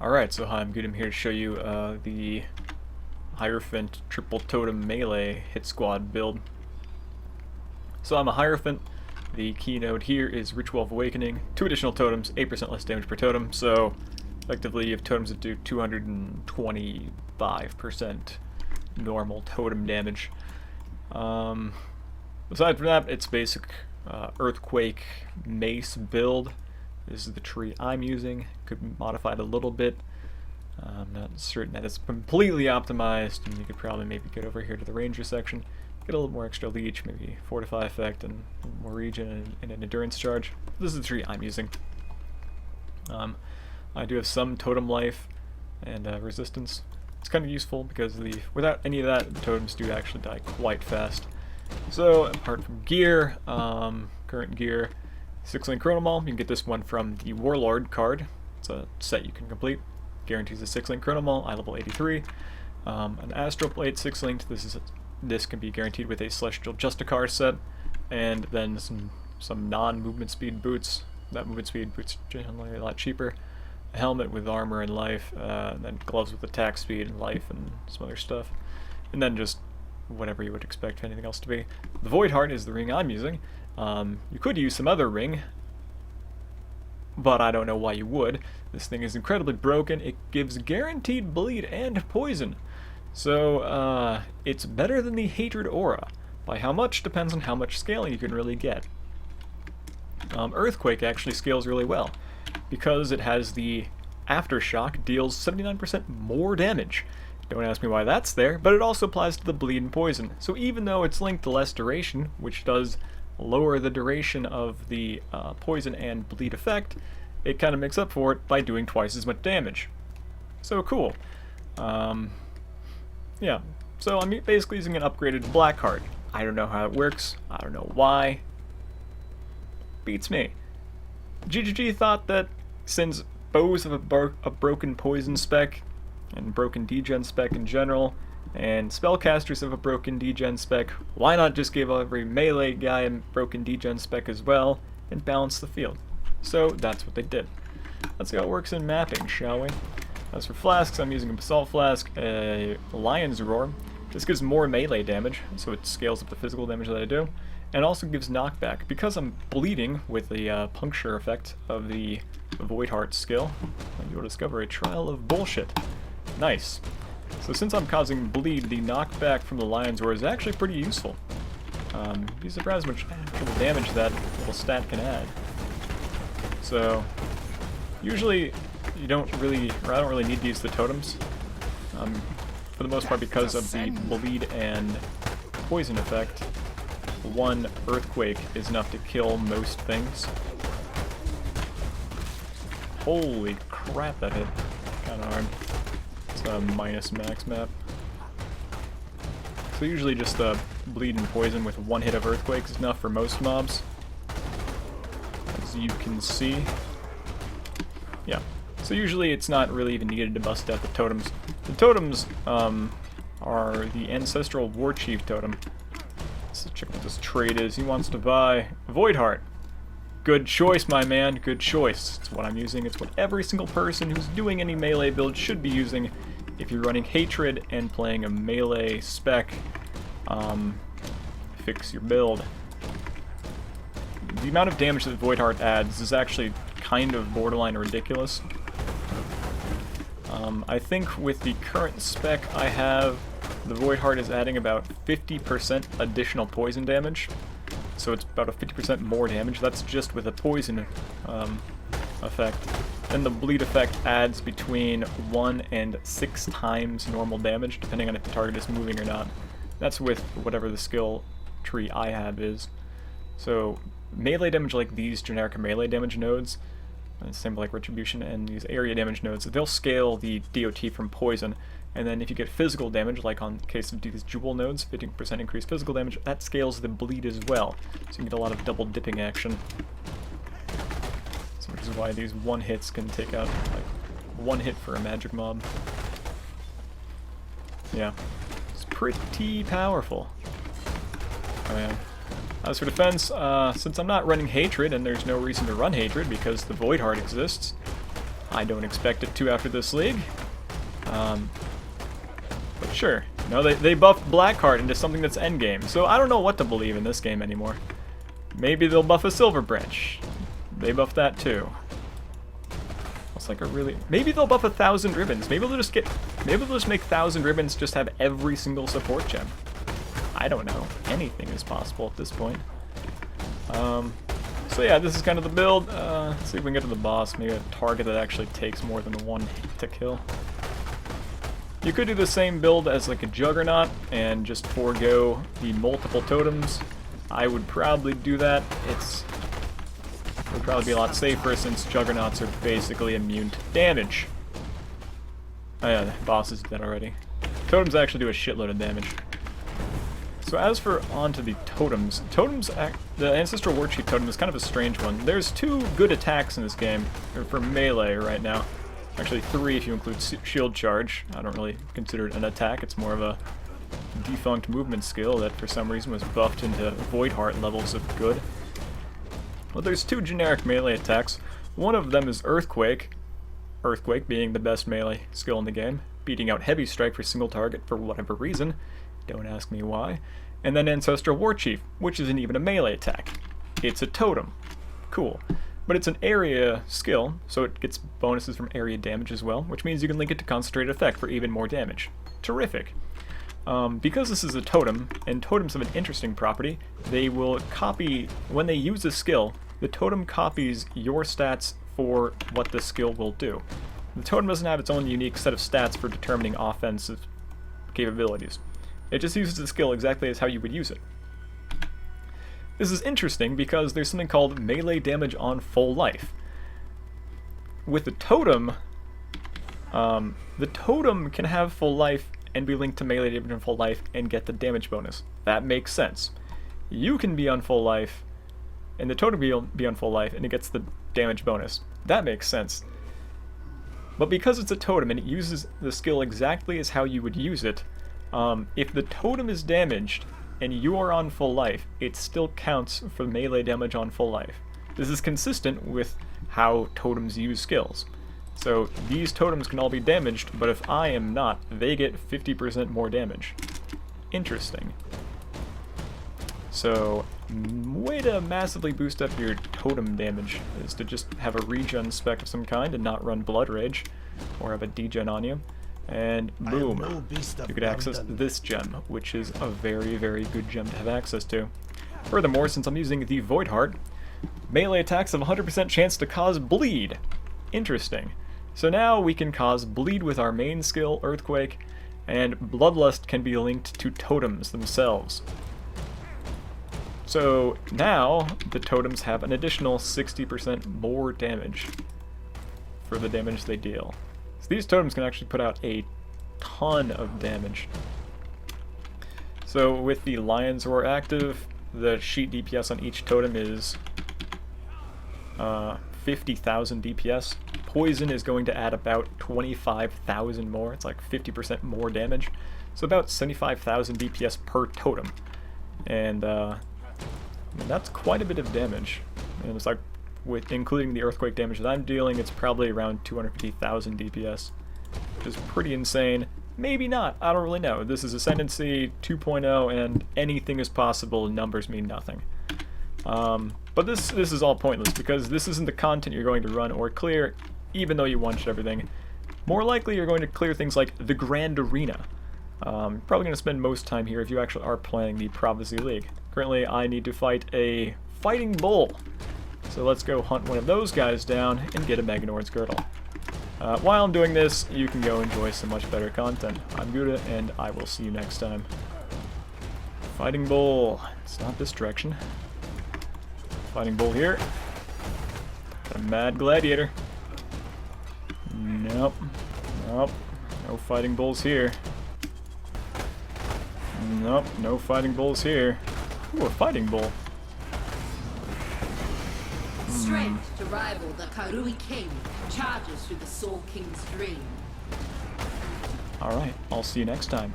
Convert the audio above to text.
Alright, so hi, I'm good. I'm here to show you the Hierophant triple totem melee hit squad build. So I'm a Hierophant. The key node here is Ritual of Awakening. 2 additional totems, 8% less damage per totem. So effectively you have totems that do 225% normal totem damage. Aside from that, it's basic Earthquake mace build. This is the tree I'm using. Could be modified a little bit. I'm not certain that it's completely optimized, and you could probably maybe get over here to the ranger section, get a little more extra leech, maybe fortify effect and more regen and an endurance charge. This is the tree I'm using. I do have some totem life and resistance. It's kind of useful because without any of that, the totems do actually die quite fast. So apart from gear, current gear, 6-link Chronomal. You can get this one from the Warlord card. It's a set you can complete. Guarantees a 6-link Chronomal, eye level 83. An Astral Plate 6-linked. This can be guaranteed with a Celestial Justicar set, and then some non-movement speed boots. That movement speed boots generally a lot cheaper. A helmet with armor and life, and then gloves with attack speed and life and some other stuff. And then just whatever you would expect anything else to be. The Void Heart is the ring I'm using. You could use some other ring, but I don't know why you would. This thing is incredibly broken. It gives guaranteed bleed and poison. So, it's better than the Hatred Aura. By how much depends on how much scaling you can really get. Earthquake actually scales really well, because it has the Aftershock, deals 79% more damage. Don't ask me why that's there, but it also applies to the bleed and poison. So even though it's linked to less duration, which does lower the duration of the poison and bleed effect, it kind of makes up for it by doing twice as much damage. So cool. Yeah, so I'm basically using an upgraded black heart. I don't know how it works, I don't know why. Beats me. GGG thought that since bows have a broken poison spec, and broken degen spec in general, and spellcasters have a broken degen spec, why not just give every melee guy a broken degen spec as well, and balance the field? So that's what they did. Let's see how it works in mapping, shall we? As for flasks, I'm using a Basalt Flask, a Lion's Roar. This gives more melee damage, so it scales up the physical damage that I do, and also gives knockback. Because I'm bleeding with the puncture effect of the Void Heart skill, you will discover a trial of bullshit. Nice. So since I'm causing bleed, the knockback from the Lion's Roar is actually pretty useful. You'd be surprised how much actual damage that little stat can add. So usually I don't really need to use the totems. For the most part, because of the bleed and poison effect, one Earthquake is enough to kill most things. Holy crap, that hit kinda hard. It's a minus max map. So usually just the bleed and poison with one hit of Earthquake is enough for most mobs, as you can see. Yeah, so usually it's not really even needed to bust out the totems. The totems are the Ancestral War Chief totem. Let's check what this trade is. He wants to buy Void Heart. Good choice, my man, good choice. It's what I'm using. It's what every single person who's doing any melee build should be using. If you're running Hatred and playing a melee spec, fix your build. The amount of damage that Void Heart adds is actually kind of borderline ridiculous. I think with the current spec I have, the Void Heart is adding about 50% additional poison damage. So it's about a 50% more damage. That's just with a poison effect. Then the bleed effect adds between 1 and 6 times normal damage, depending on if the target is moving or not. That's with whatever the skill tree I have is. So melee damage like these generic melee damage nodes, same like Retribution and these area damage nodes, they'll scale the DOT from poison. And then if you get physical damage, like on the case of these jewel nodes, 15% increased physical damage, that scales the bleed as well. So you can get a lot of double dipping action. So which is why these one hits can take out like one hit for a magic mob. Yeah, it's pretty powerful. Oh yeah. As for defense, since I'm not running Hatred, and there's no reason to run Hatred because the Void Heart exists, I don't expect it to after this league. But sure. No, they buffed Blackheart into something that's endgame, so I don't know what to believe in this game anymore. Maybe they'll buff a Silver Branch. They buffed that too. It's like a really... Maybe they'll buff 1,000 ribbons. Maybe they'll just make 1,000 ribbons just have every single support gem. I don't know. Anything is possible at this point. So yeah, this is kind of the build. Let's see if we can get to the boss. Maybe a target that actually takes more than one hit to kill. You could do the same build as like a Juggernaut and just forego the multiple totems. I would probably do that. It would probably be a lot safer since Juggernauts are basically immune to damage. Oh yeah, the boss is dead already. Totems actually do a shitload of damage. So as for onto the totems, the Ancestral Warchief totem is kind of a strange one. There's 2 good attacks in this game, or for melee right now. Actually 3 if you include Shield Charge. I don't really consider it an attack, it's more of a defunct movement skill that for some reason was buffed into Void Heart levels of good. Well, there's 2 generic melee attacks. One of them is Earthquake. Earthquake being the best melee skill in the game, beating out Heavy Strike for single target for whatever reason. Don't ask me why. And then Ancestral Warchief, which isn't even a melee attack. It's a totem. Cool. But it's an area skill, so it gets bonuses from area damage as well, which means you can link it to Concentrated Effect for even more damage. Terrific. Because this is a totem, and totems have an interesting property, they will copy, when they use a skill, the totem copies your stats for what the skill will do. The totem doesn't have its own unique set of stats for determining offensive capabilities. It just uses the skill exactly as how you would use it. This is interesting because there's something called melee damage on full life. With the totem can have full life and be linked to melee damage on full life and get the damage bonus. That makes sense. You can be on full life, and the totem be on full life, and it gets the damage bonus. That makes sense. But because it's a totem and it uses the skill exactly as how you would use it, if the totem is damaged and you are on full life, it still counts for melee damage on full life. This is consistent with how totems use skills. So these totems can all be damaged, but if I am not, they get 50% more damage. Interesting. So, way to massively boost up your totem damage is to just have a regen spec of some kind and not run Blood Rage, or have a degen on you. And boom, you could access this gem, which is a very, very good gem to have access to. Furthermore, since I'm using the Void Heart, melee attacks have a 100% chance to cause bleed. Interesting. So now we can cause bleed with our main skill, Earthquake, and Bloodlust can be linked to totems themselves. So now the totems have an additional 60% more damage for the damage they deal. So these totems can actually put out a ton of damage. So with the Lion's Roar active, the sheet DPS on each totem is 50,000 DPS. Poison is going to add about 25,000 more. It's like 50% more damage. So about 75,000 DPS per totem. And that's quite a bit of damage. And it's like, with including the earthquake damage that I'm dealing, it's probably around 250,000 DPS, which is pretty insane. Maybe not, I don't really know. This is Ascendancy 2.0 and anything is possible, numbers mean nothing. But this is all pointless because this isn't the content you're going to run or clear, even though you one-shot everything. More likely you're going to clear things like the Grand Arena. Probably going to spend most time here if you actually are playing the Prophecy League. Currently I need to fight a Fighting Bull. So let's go hunt one of those guys down and get a Meganord's Girdle. While I'm doing this, you can go enjoy some much better content. I'm Gouda, and I will see you next time. Fighting Bull. It's not this direction. Fighting Bull here. Got a Mad Gladiator. Nope. Nope. No Fighting Bulls here. Nope. No Fighting Bulls here. Ooh, a Fighting Bull. Strength to rival the Karui King charges through the Soul King's dream. Alright, I'll see you next time.